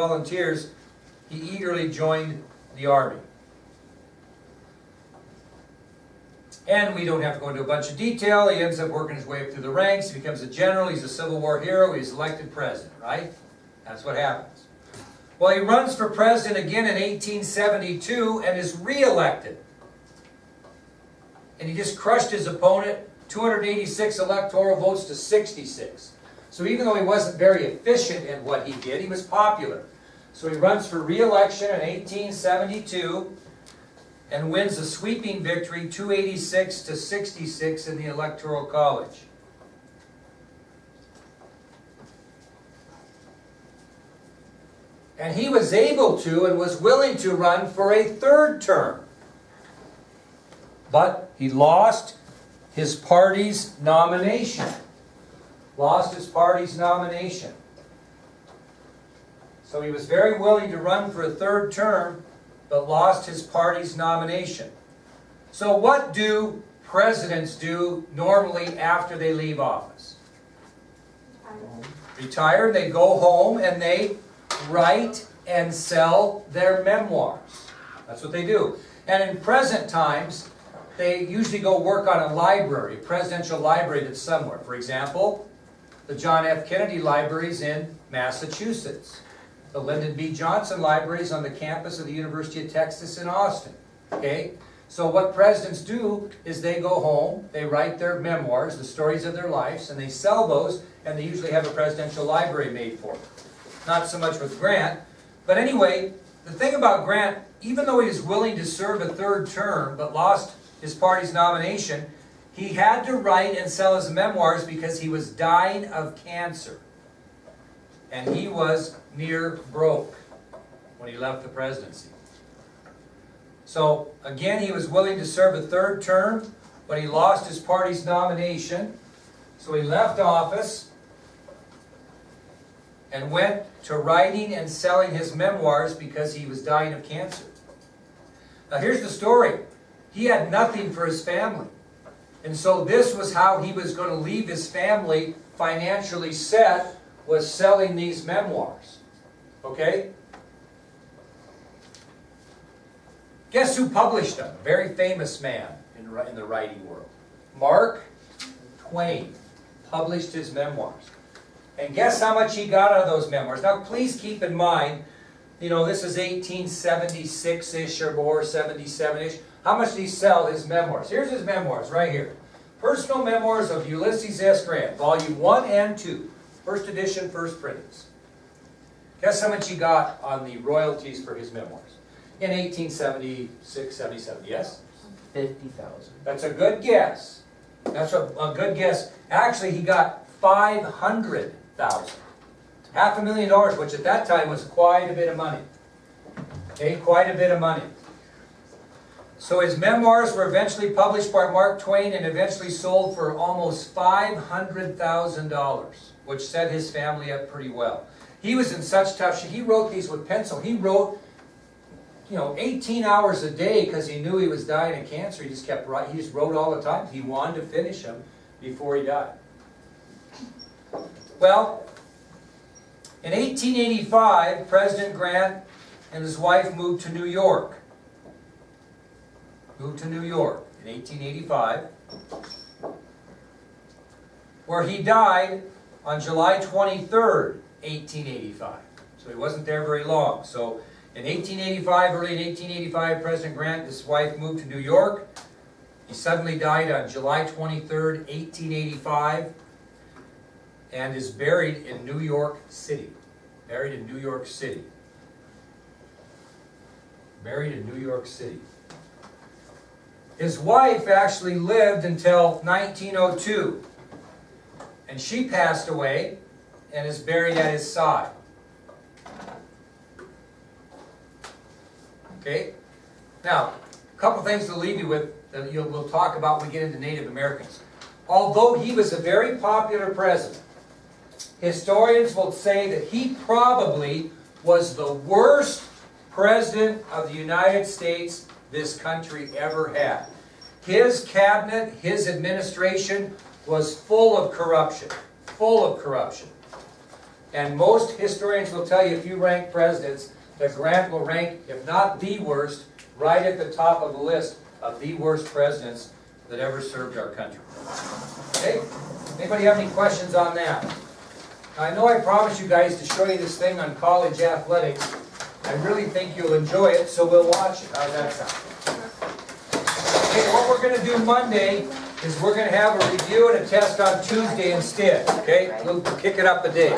volunteers, he eagerly joined the Army. And we don't have to go into a bunch of detail. He ends up working his way up through the ranks. He becomes a general. He's a Civil War hero. He's elected president, right? That's what happens. Well, he runs for president again in 1872 and is re-elected. And he just crushed his opponent, 286 electoral votes to 66. So even though he wasn't very efficient in what he did, he was popular. So he runs for re-election in 1872 and wins a sweeping victory, 286 to 66 in the Electoral College. And he was able to and was willing to run for a third term. But he lost his party's nomination. Lost his party's nomination. So he was very willing to run for a third term, but lost his party's nomination. So what do presidents do normally after they leave office? Retire. They go home and they write and sell their memoirs. That's what they do. And in present times, they usually go work on a library, a presidential library that's somewhere. For example, the John F. Kennedy Libraries in Massachusetts. The Lyndon B. Johnson Libraries on the campus of the University of Texas in Austin. Okay? So what presidents do is they go home, they write their memoirs, the stories of their lives, and they sell those, and they usually have a presidential library made for them. Not so much with Grant. But anyway, the thing about Grant, even though he was willing to serve a third term, but lost his party's nomination, he had to write and sell his memoirs because he was dying of cancer. And he was near broke when he left the presidency. So, again, he was willing to serve a third term, but he lost his party's nomination. So he left office and went to writing and selling his memoirs because he was dying of cancer. Now here's the story. He had nothing for his family. And so this was how he was going to leave his family financially set, was selling these memoirs. Okay? Guess who published them? A very famous man in the writing world. Mark Twain published his memoirs. And guess how much he got out of those memoirs. Now please keep in mind, you know, this is 1876-ish or more, 77-ish. How much did he sell his memoirs? Here's his memoirs right here. Personal Memoirs of Ulysses S. Grant, Volume 1 and 2. First edition, first printings. Guess how much he got on the royalties for his memoirs? In 1876, 77, yes? 50,000. That's a good guess. That's a good guess. Actually, he got 500,000. $500,000, which at that time was quite a bit of money. Okay, quite a bit of money. So his memoirs were eventually published by Mark Twain and eventually sold for almost $500,000, which set his family up pretty well. He was in such tough shape. He wrote these with pencil. He wrote, 18 hours a day because he knew he was dying of cancer. He just kept writing. He just wrote all the time. He wanted to finish them before he died. Well, in 1885, President Grant and his wife moved to New York. Moved to New York in 1885, where he died on July 23rd, 1885. So he wasn't there very long. So in 1885, early in 1885, President Grant and his wife moved to New York. He suddenly died on July 23rd, 1885, and is buried in New York City. Buried in New York City. Buried in New York City. His wife actually lived until 1902, and she passed away and is buried at his side. Okay? Now, a couple things to leave you with that we'll talk about when we get into Native Americans. Although he was a very popular president, historians will say that he probably was the worst president of the United States this country ever had. His cabinet, his administration was full of corruption. Full of corruption. And most historians will tell you if you rank presidents, that Grant will rank, if not the worst, right at the top of the list of the worst presidents that ever served our country. Okay? Anybody have any questions on that? Now, I know I promised you guys to show you this thing on college athletics. I really think you'll enjoy it, so we'll watch it. How's that sound? Okay, what we're going to do Monday is we're going to have a review and a test on Tuesday instead. Okay? We'll kick it up a day.